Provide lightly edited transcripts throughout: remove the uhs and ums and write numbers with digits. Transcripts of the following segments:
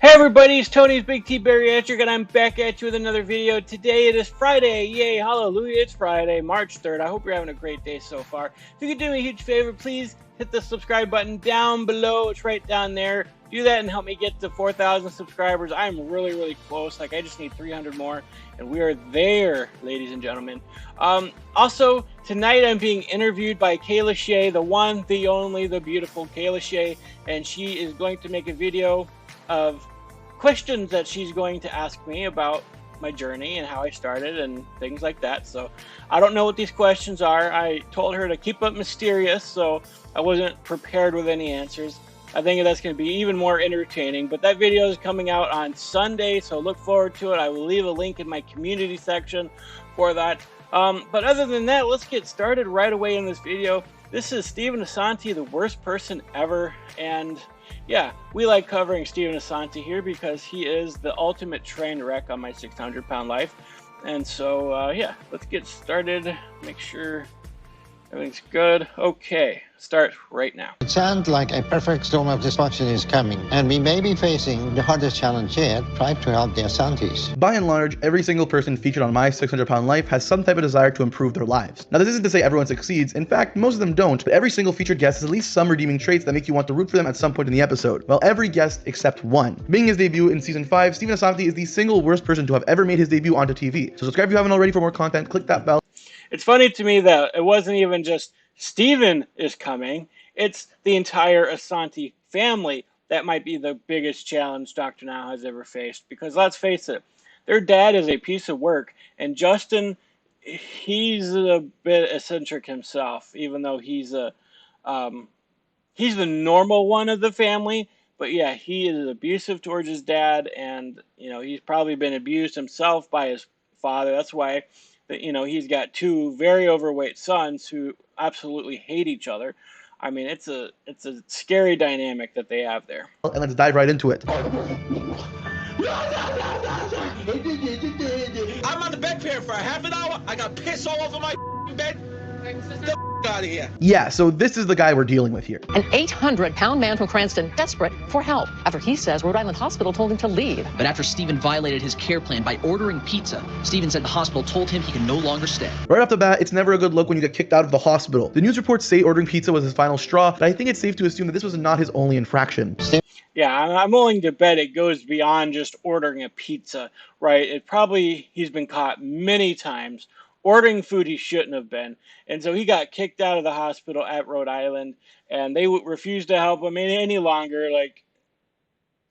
Hey everybody, it's Tony's Big T Bariatric, and I'm back at you with another video. Today it is Friday. Yay, hallelujah, it's Friday, March 3rd. I hope you're having a great day so far. If you could do me a huge favor, please hit the subscribe button down below. It's right down there. Do that and help me get to 4,000 subscribers. I'm really close. Like, I just need 300 more, and we are there, ladies and gentlemen. Also, tonight I'm being interviewed by Kayla Shea, the one, the only, the beautiful Kayla Shea, and she is going to make a video of questions that she's going to ask me about my journey and how I started and things like that. So I don't know what these questions are. I told her to keep it mysterious, so I wasn't prepared with any answers. I think that's going to be even more entertaining, but that video is coming out on Sunday, so look forward to it. I will leave a link in my community section for that. But other than that, let's get started right away in this video. This is Steven Assanti, the worst person ever, and yeah, we like covering Steven Assanti here because he is the ultimate train wreck on my 600-pound life. And so, yeah, let's get started. Make sure everything's good. Okay, start right now. It sounds like a perfect storm of dysfunction is coming, and we may be facing the hardest challenge yet. Try to help the Assantis. By and large, every single person featured on my 600-pound life has some type of desire to improve their lives. Now, this isn't to say everyone succeeds. In fact, most of them don't, but every single featured guest has at least some redeeming traits that make you want to root for them at some point in the episode. Well, every guest except one. Making his debut in Season 5, Steven Assanti is the single worst person to have ever made his debut onto TV. So subscribe if you haven't already for more content, click that bell. It's funny to me that it wasn't even just Steven is coming, it's the entire Assanti family that might be the biggest challenge drnow has ever faced. Because let's face it, their dad is a piece of work, and Justin, he's a bit eccentric himself, even though he's the normal one of the family. But yeah, he is abusive towards his dad, and you know, he's probably been abused himself by his father. That's why, you know, he's got two very overweight sons who absolutely hate each other. I mean, it's a scary dynamic that they have there. And let's dive right into it. I'm on the bed pair for a half an hour. I got piss all over my bed. Get the out of here. Yeah, so this is the guy we're dealing with here. An 800-pound man from Cranston, desperate for help, after he says Rhode Island Hospital told him to leave. But after Steven violated his care plan by ordering pizza, Steven said the hospital told him he can no longer stay. Right off the bat, it's never a good look when you get kicked out of the hospital. The news reports say ordering pizza was his final straw, but I think it's safe to assume that this was not his only infraction. Yeah, I'm willing to bet it goes beyond just ordering a pizza, right? He's been caught many times ordering food he shouldn't have been. And so he got kicked out of the hospital at Rhode Island, and they refused to help him any longer. Like,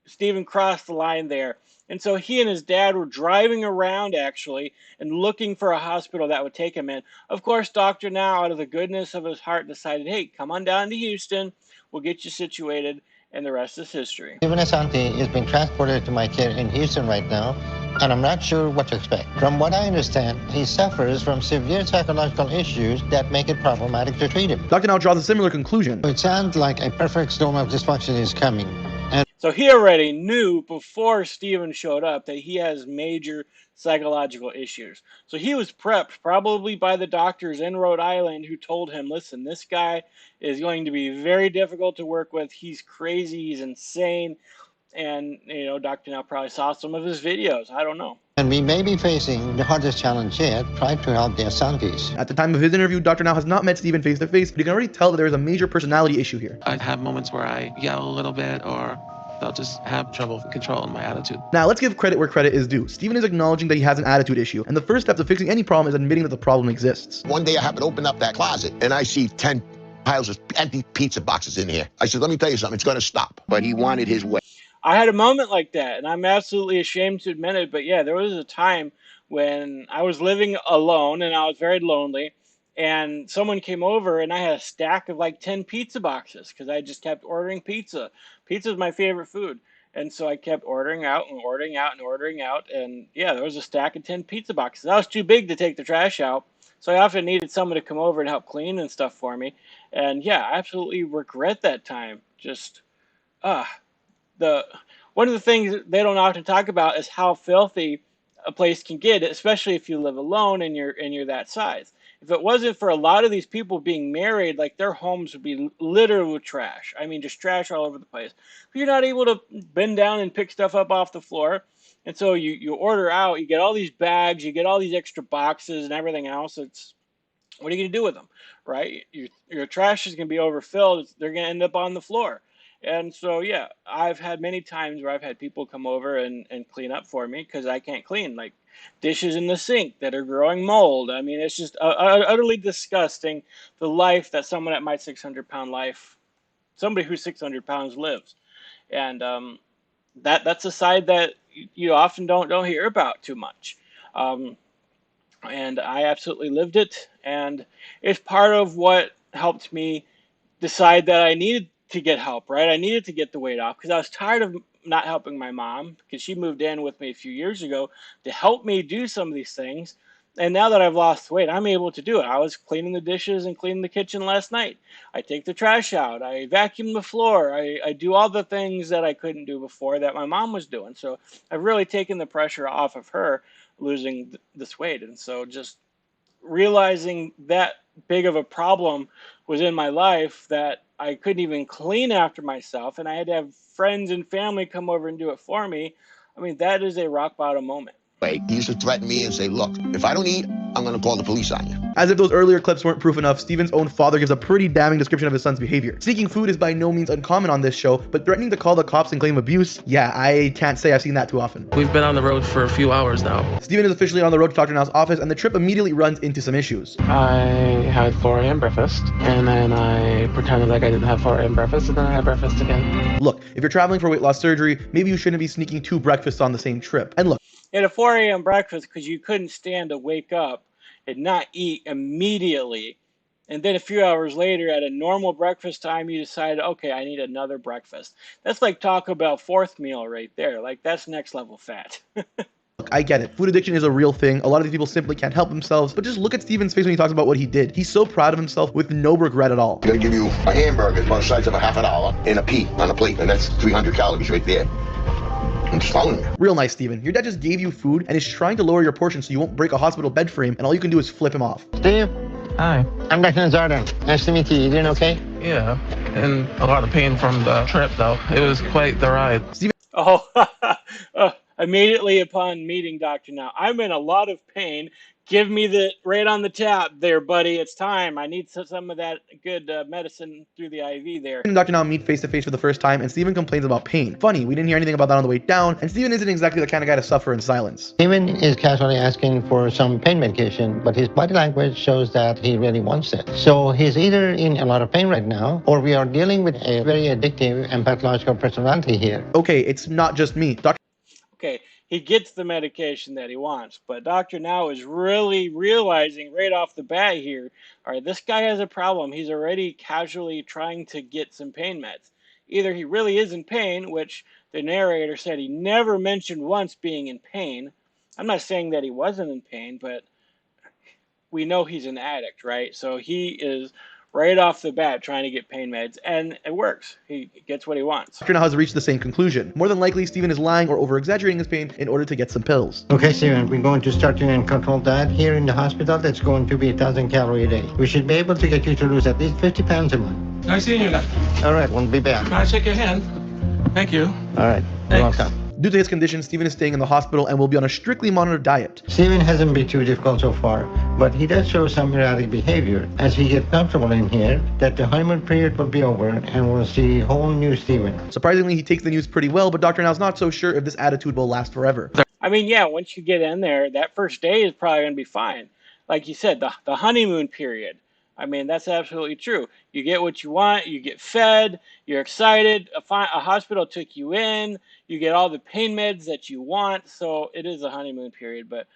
Steven crossed the line there. And so he and his dad were driving around, actually, and looking for a hospital that would take him in. Of course, drnow, out of the goodness of his heart, decided, hey, come on down to Houston. We'll get you situated, and the rest is history. Steven Assanti is being transported to my care in Houston right now, and I'm not sure what to expect. From what I understand, he suffers from severe psychological issues that make it problematic to treat him. drnow draws a similar conclusion. It sounds like a perfect storm of dysfunction is coming. So he already knew before Steven showed up that he has major psychological issues. So he was prepped probably by the doctors in Rhode Island who told him, listen, this guy is going to be very difficult to work with. He's crazy. He's insane. And, you know, drnow probably saw some of his videos. I don't know. And we may be facing the hardest challenge yet. Try to help the Assantis. At the time of his interview, drnow has not met Steven face to face, but you can already tell that there is a major personality issue here. I have moments where I yell a little bit, or I'll just have trouble controlling my attitude. Now, let's give credit where credit is due. Steven is acknowledging that he has an attitude issue, and the first step to fixing any problem is admitting that the problem exists. One day I happen to open up that closet, and I see 10 piles of empty pizza boxes in here. I said, let me tell you something, it's going to stop. But he wanted his way. I had a moment like that, and I'm absolutely ashamed to admit it, but yeah, there was a time when I was living alone, and I was very lonely, and someone came over, and I had a stack of like 10 pizza boxes, because I just kept ordering pizza. Pizza is my favorite food, and so I kept ordering out and ordering out and ordering out, and yeah, there was a stack of 10 pizza boxes. I was too big to take the trash out, so I often needed someone to come over and help clean and stuff for me, and yeah, I absolutely regret that time. Just, one of the things they don't often talk about is how filthy a place can get, especially if you live alone and you're that size. if it wasn't for a lot of these people being married, like their homes would be littered with trash. I mean, just trash all over the place. You're not able to bend down and pick stuff up off the floor. And so you order out, you get all these bags, you get all these extra boxes and everything else. What are you going to do with them, right? Your trash is going to be overfilled. They're going to end up on the floor. And so, yeah, I've had many times where I've had people come over and clean up for me because I can't clean, like dishes in the sink that are growing mold. I mean, it's just utterly disgusting, the life that someone at my 600-pound life, somebody who's 600 pounds lives. And that's a side that you often don't hear about too much. And I absolutely lived it, and it's part of what helped me decide that I needed to get help, right? I needed to get the weight off because I was tired of not helping my mom, because she moved in with me a few years ago to help me do some of these things. And now that I've lost weight, I'm able to do it. I was cleaning the dishes and cleaning the kitchen last night. I take the trash out. I vacuum the floor. I do all the things that I couldn't do before that my mom was doing. So I've really taken the pressure off of her losing this weight. And so just realizing that big of a problem was in my life, that I couldn't even clean after myself and I had to have friends and family come over and do it for me. I mean, that is a rock bottom moment. He used to threaten me and say, look, if I don't eat, I'm going to call the police on you. As if those earlier clips weren't proof enough, Steven's own father gives a pretty damning description of his son's behavior. Sneaking food is by no means uncommon on this show, but threatening to call the cops and claim abuse, yeah, I can't say I've seen that too often. We've been on the road for a few hours now. Steven is officially on the road to Dr. Now's office, and the trip immediately runs into some issues. I had 4 a.m. breakfast, and then I pretended like I didn't have 4 a.m. breakfast, and then I had breakfast again. Look, if you're traveling for weight loss surgery, maybe you shouldn't be sneaking 2 breakfasts on the same trip. And look, at a 4 a.m. breakfast because you couldn't stand to wake up and not eat immediately. And then a few hours later at a normal breakfast time, you decide, okay, I need another breakfast. That's like Taco Bell 4th meal right there. Like, that's next level fat. Look, I get it. Food addiction is a real thing. A lot of these people simply can't help themselves, but just look at Steven's face when he talks about what he did. He's so proud of himself with no regret at all. I'm going to give you a hamburger about the size of a $half and a pea on a plate, and that's 300 calories right there. I'm just following you. Real nice, Steven. Your dad just gave you food and is trying to lower your portion so you won't break a hospital bed frame, and all you can do is flip him off. Steve? Hi. I'm Dr. Nazardan. Nice to meet you. You doing okay? Yeah, and a lot of pain from the trip, though. It was quite the ride. Steven. Oh, immediately upon meeting Dr. Now, I'm in a lot of pain. Give me the right on the tap there, buddy. It's time. I need some of that good medicine through the IV there. And Dr. Now meet face to face for the first time, and Steven complains about pain. Funny, we didn't hear anything about that on the way down, and Steven isn't exactly the kind of guy to suffer in silence. Steven is casually asking for some pain medication, but his body language shows that he really wants it. So he's either in a lot of pain right now, or we are dealing with a very addictive and pathological personality here. Okay, it's not just me. Okay, he gets the medication that he wants, but Dr. Now is really realizing right off the bat here, all right, this guy has a problem. He's already casually trying to get some pain meds. Either he really is in pain, which the narrator said he never mentioned once being in pain. I'm not saying that he wasn't in pain, but we know he's an addict, right? So he is right off the bat trying to get pain meds, and it works. He gets what he wants. Dr. Now has reached the same conclusion. More than likely, Steven is lying or over-exaggerating his pain in order to get some pills. Okay, Steven, we're going to start you in controlled diet here in the hospital. That's going to be 1,000 calories a day. We should be able to get you to lose at least 50 pounds a month. Nice seeing you. All right, we'll be back. Can I shake your hand? Thank you. All right, you're welcome. Due to his condition, Steven is staying in the hospital and will be on a strictly monitored diet. Steven hasn't been too difficult so far, but he does show some erratic behavior. As he gets comfortable in here, that the honeymoon period will be over and we'll see whole new Steven. Surprisingly, he takes the news pretty well, but Dr. Now's not so sure if this attitude will last forever. I mean, yeah, once you get in there, that first day is probably going to be fine. Like you said, the honeymoon period. I mean, that's absolutely true. You get what you want, you get fed, you're excited, a hospital took you in, you get all the pain meds that you want, so it is a honeymoon period, but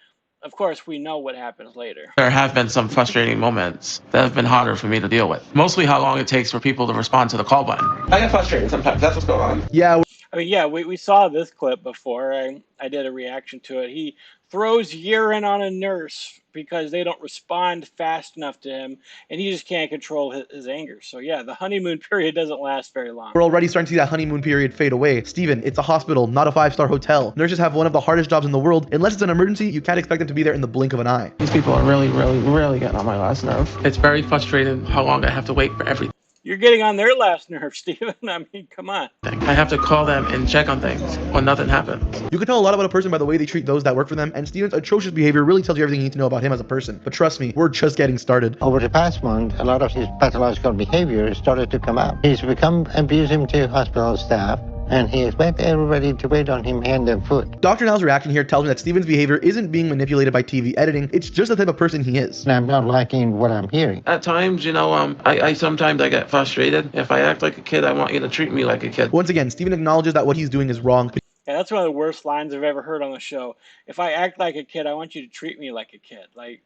of course we know what happens later. There have been some frustrating moments that have been harder for me to deal with. Mostly how long it takes for people to respond to the call button. I get frustrated sometimes, that's what's going on. Yeah. I mean, yeah, we saw this clip before. I did a reaction to it. He throws urine on a nurse because they don't respond fast enough to him, and he just can't control his anger. So yeah, the honeymoon period doesn't last very long. We're already starting to see that honeymoon period fade away. Steven, it's a hospital, not a 5-star hotel. Nurses have one of the hardest jobs in the world. Unless it's an emergency, you can't expect them to be there in the blink of an eye. These people are really, really, really getting on my last nerve. It's very frustrating how long I have to wait for everything. You're getting on their last nerve, Steven. I mean, come on. I have to call them and check on things when nothing happens. You can tell a lot about a person by the way they treat those that work for them, and Steven's atrocious behavior really tells you everything you need to know about him as a person. But trust me, we're just getting started. Over the past month, a lot of his pathological behavior started to come out. He's become abusive to hospital staff, and he expects everybody to wait on him hand and foot. Dr. Now's reaction here tells me that Steven's behavior isn't being manipulated by TV editing, it's just the type of person he is. And I'm not liking what I'm hearing. At times, you know, I sometimes I get frustrated. If I act like a kid, I want you to treat me like a kid. Once again, Steven acknowledges that what he's doing is wrong. Yeah, that's one of the worst lines I've ever heard on the show. If I act like a kid, I want you to treat me like a kid. Like,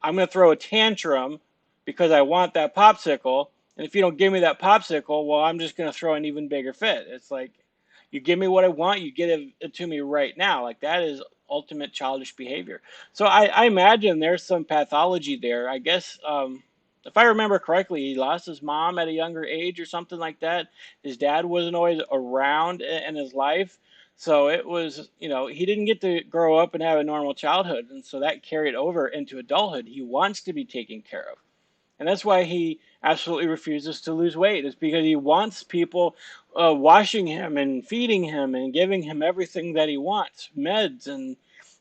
I'm going to throw a tantrum because I want that popsicle, and if you don't give me that popsicle, well, I'm just going to throw an even bigger fit. It's like, you give me what I want, you get it to me right now. Like, that is ultimate childish behavior. So I imagine there's some pathology there. I guess, if I remember correctly, he lost his mom at a younger age or something like that. His dad wasn't always around in his life. So it was, you know, he didn't get to grow up and have a normal childhood. And so that carried over into adulthood. He wants to be taken care of. And that's why he absolutely refuses to lose weight. It's because he wants people washing him and feeding him and giving him everything that he wants, meds. And,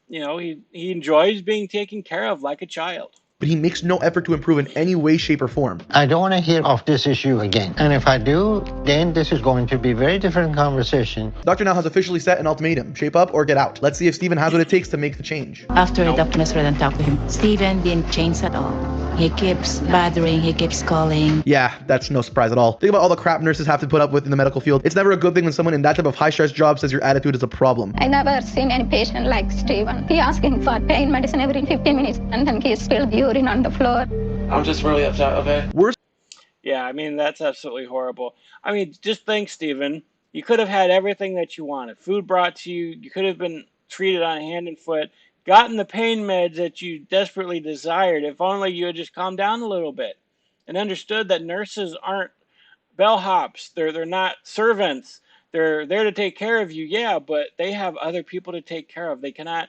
you know, he enjoys being taken care of like a child. But he makes no effort to improve in any way, shape, or form. I don't want to hear of this issue again. And if I do, then this is going to be a very different conversation. Dr. Now has officially set an ultimatum. Shape up or get out. Let's see if Steven has what it takes to make the change. After Dr. Nasruddin talked to him, Steven didn't change at all. He keeps bothering, he keeps calling. Yeah, that's no surprise at all. Think about all the crap nurses have to put up with in the medical field. It's never a good thing when someone in that type of high-stress job says your attitude is a problem. I never seen any patient like Steven. He asking for pain medicine every 15 minutes, and then he spilled urine on the floor. I'm just really upset, okay? Yeah, I mean, that's absolutely horrible. I mean, just think, Steven. You could have had everything that you wanted. Food brought to you. You could have been treated on hand and foot. Gotten the pain meds that you desperately desired. If only you had just calmed down a little bit and understood that nurses aren't bellhops. They're not servants. They're there to take care of you, yeah, but they have other people to take care of. They cannot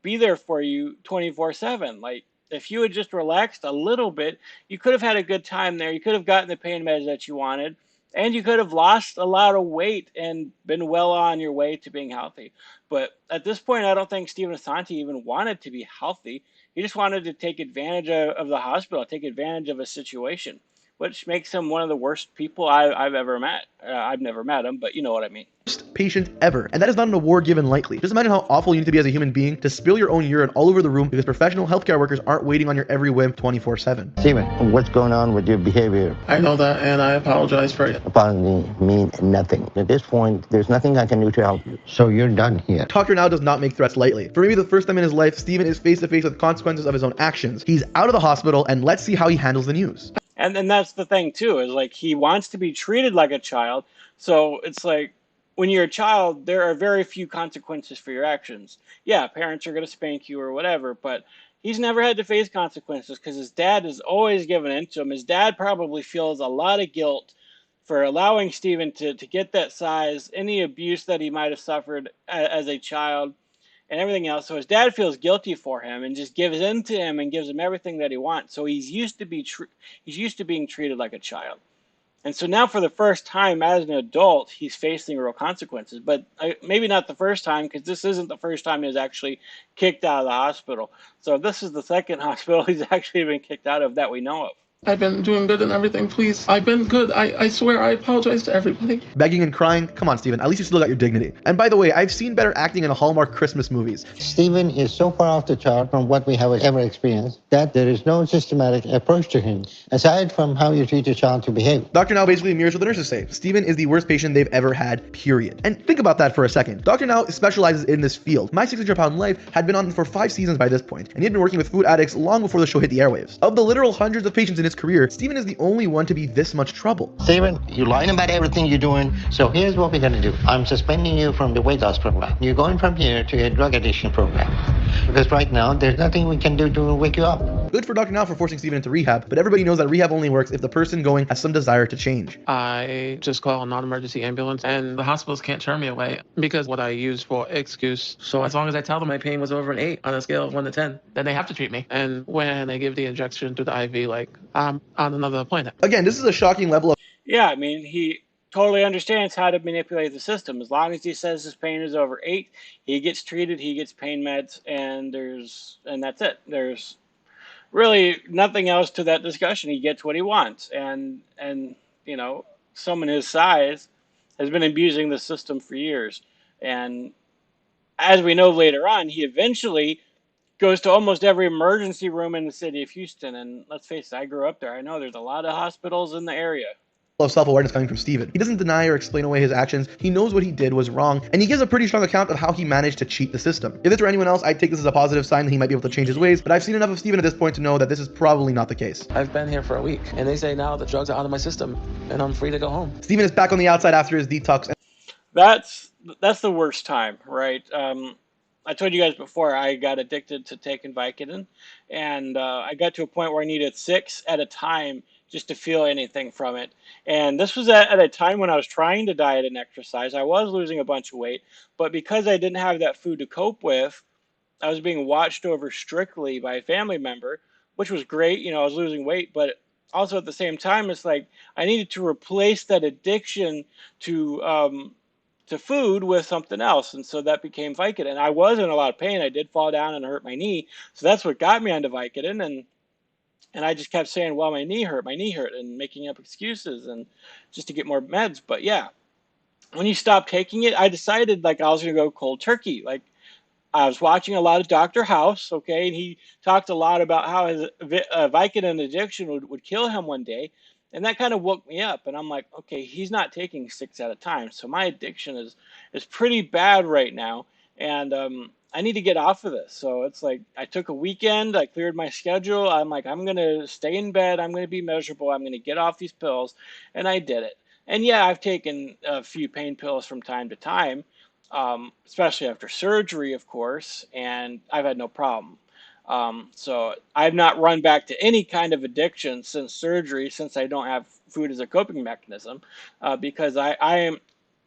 be there for you 24/7. Like, if you had just relaxed a little bit, you could have had a good time there. You could have gotten the pain meds that you wanted, and you could have lost a lot of weight and been well on your way to being healthy. But at this point, I don't think Steven Assanti even wanted to be healthy. He just wanted to take advantage of the hospital, take advantage of a situation, which makes him one of the worst people I've ever met. I've never met him, but you know what I mean. Worst patient ever, and that is not an award given lightly. Just imagine how awful you need to be as a human being to spill your own urine all over the room because professional healthcare workers aren't waiting on your every whim 24/7. Steven, what's going on with your behavior? I know that, and I apologize for it. Apology means nothing. At this point, there's nothing I can do to help you. So you're done here. Dr. Now does not make threats lightly. For maybe the first time in his life, Steven is face to face with consequences of his own actions. He's out of the hospital, and let's see how he handles the news. And that's the thing too, is like, he wants to be treated like a child. So it's like, when you're a child, there are very few consequences for your actions. Yeah, parents are going to spank you or whatever, but he's never had to face consequences because his dad is always given in to him. His dad probably feels a lot of guilt for allowing Steven to get that size, any abuse that he might have suffered as a child, and everything else. So his dad feels guilty for him and just gives in to him and gives him everything that he wants. So he's used to being treated like a child. And so now for the first time as an adult, he's facing real consequences. But maybe not the first time, because this isn't the first time he was actually kicked out of the hospital. So this is the second hospital he's actually been kicked out of that we know of. I've been doing good and everything, please. I've been good. I swear, I apologize to everybody. Begging and crying? Come on, Steven. At least you still got your dignity. And by the way, I've seen better acting in Hallmark Christmas movies. Steven is so far off the chart from what we have ever experienced that there is no systematic approach to him, aside from how you teach a child to behave. Dr. Now basically mirrors what the nurses say. Steven is the worst patient they've ever had, period. And think about that for a second. Dr. Now specializes in this field. My 600-pound life had been on for 5 seasons by this point, and he had been working with food addicts long before the show hit the airwaves. Of the literal hundreds of patients in his his career, Steven is the only one to be this much trouble. Steven, you're lying about everything you're doing. So here's what we're going to do. I'm suspending you from the weight loss program. You're going from here to a drug addiction program. Because right now, there's nothing we can do to wake you up. Good for Dr. Now for forcing Steven into rehab, but everybody knows that rehab only works if the person going has some desire to change. I just call a non-emergency ambulance, and the hospitals can't turn me away because what I use for excuse. So as long as I tell them my pain was over an 8 on a scale of 1 to 10, then they have to treat me. And when they give the injection through the IV, like, I'm on another planet. Again, this is a shocking level of... Yeah, I mean, he totally understands how to manipulate the system. As long as he says his pain is over 8, he gets treated, he gets pain meds, and that's it. There's really nothing else to that discussion. He gets what he wants, and you know, someone his size has been abusing the system for years. And as we know later on, he eventually goes to almost every emergency room in the city of Houston. And let's face it, I grew up there. I know there's a lot of hospitals in the area. Of self-awareness coming from Steven. He doesn't deny or explain away his actions. He knows what he did was wrong, and he gives a pretty strong account of how he managed to cheat the system. If this were anyone else, I'd take this as a positive sign that he might be able to change his ways, but I've seen enough of Steven at this point to know that this is probably not the case. I've been here for a week, and they say now the drugs are out of my system, and I'm free to go home. Steven is back on the outside after his detox. That's the worst time, right? I told you guys before, I got addicted to taking Vicodin, and I got to a point where I needed 6 at a time just to feel anything from it. And this was at a time when I was trying to diet and exercise. I was losing a bunch of weight, but because I didn't have that food to cope with, I was being watched over strictly by a family member, which was great. You know, I was losing weight, but also at the same time, it's like I needed to replace that addiction to food with something else. And so that became Vicodin. I was in a lot of pain. I did fall down and hurt my knee. So that's what got me onto Vicodin. And I just kept saying, well, my knee hurt, and making up excuses and just to get more meds. But yeah, when you stop taking it, I decided like I was going to go cold turkey. Like I was watching a lot of Dr. House, okay, and he talked a lot about how his Vicodin addiction would kill him one day. And that kind of woke me up. And I'm like, okay, he's not taking 6 at a time. So my addiction is pretty bad right now. And I need to get off of this. So it's like I took a weekend, I cleared my schedule. I'm like, I'm going to stay in bed. I'm going to be miserable. I'm going to get off these pills. And I did it. And yeah, I've taken a few pain pills from time to time, especially after surgery, of course. And I've had no problem. So I've not run back to any kind of addiction since surgery, since I don't have food as a coping mechanism, because I am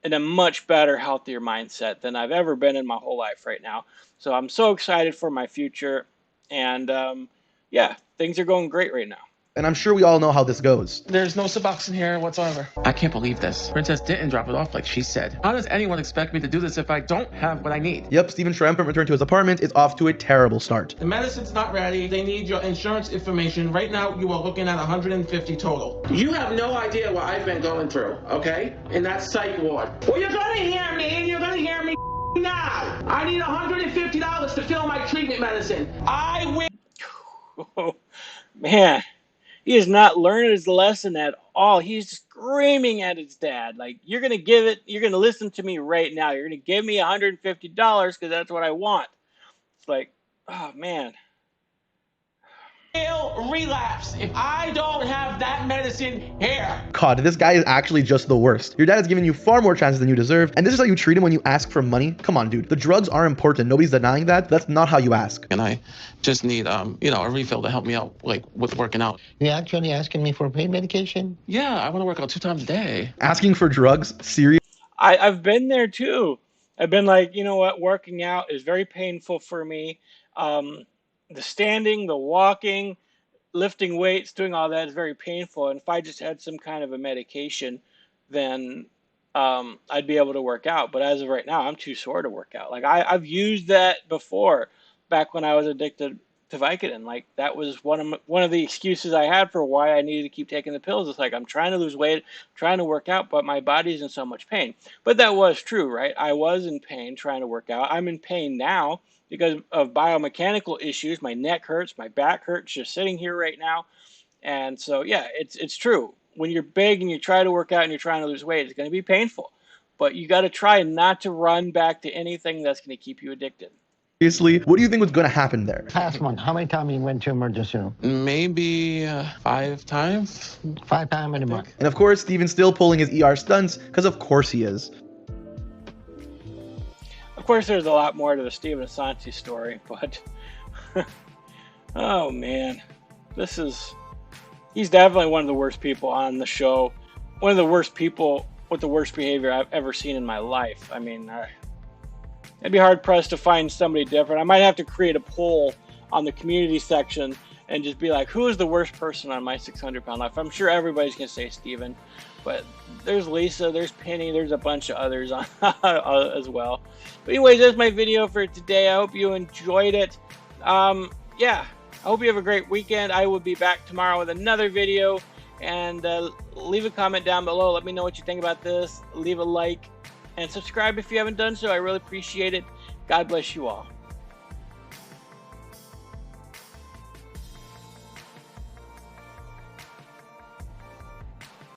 in a much better, healthier mindset than I've ever been in my whole life right now. So I'm so excited for my future. And yeah, things are going great right now. And I'm sure we all know how this goes. There's no Suboxone here whatsoever. I can't believe this. Princess didn't drop it off like she said. How does anyone expect me to do this if I don't have what I need? Yep, Steven's triumphant return to his apartment is off to a terrible start. The medicine's not ready. They need your insurance information. Right now, you are looking at 150 total. You have no idea what I've been going through, okay? In that psych ward. Well, you're gonna hear me, and you're gonna hear me now. I need $150 to fill my treatment medicine. I will. Oh, man. He is not learning his lesson at all. He's screaming at his dad. Like, you're going to listen to me right now. You're going to give me $150 because that's what I want. It's like, oh, man. Relapse if I don't have that medicine here. God, this guy is actually just the worst. Your dad has given you far more chances than you deserve, and this is how you treat him when you ask for money? Come on, dude. The drugs are important. Nobody's denying that. That's not how you ask. And I just need, you know, a refill to help me out, like, with working out. You actually asking me for pain medication? Yeah, I want to work out 2 times a day. Asking for drugs? Serious? I've been there, too. I've been like, you know what? Working out is very painful for me. The standing, the walking, lifting weights, doing all that is very painful. And if I just had some kind of a medication, then I'd be able to work out. But as of right now, I'm too sore to work out. Like I've used that before, back when I was addicted to Vicodin. Like that was one of the excuses I had for why I needed to keep taking the pills. It's like I'm trying to lose weight, trying to work out, but my body's in so much pain. But that was true, right? I was in pain trying to work out. I'm in pain now because of biomechanical issues. My neck hurts, my back hurts just sitting here right now. And so, yeah, it's true. When you're big and you try to work out and you're trying to lose weight, it's going to be painful. But you got to try not to run back to anything that's going to keep you addicted. Seriously, what do you think was going to happen there? Past month, how many times you went to emergency room? Maybe 5 times. 5 times in a month. And of course, Steven's still pulling his ER stunts, because of course he is. Of course, there's a lot more to the Steven Assanti story, but oh man, he's definitely one of the worst people on the show. One of the worst people with the worst behavior I've ever seen in my life. I mean, I'd be hard pressed to find somebody different. I might have to create a poll on the community section and just be like, who is the worst person on my 600-pound life? I'm sure everybody's gonna say Steven, but there's Lisa, there's Penny, there's a bunch of others on as well. But anyways, that's my video for today. I hope you enjoyed it. Yeah, I hope you have a great weekend. I will be back tomorrow with another video, and leave a comment down below. Let me know what you think about this. Leave a like and subscribe if you haven't done so. I really appreciate it. God bless you all.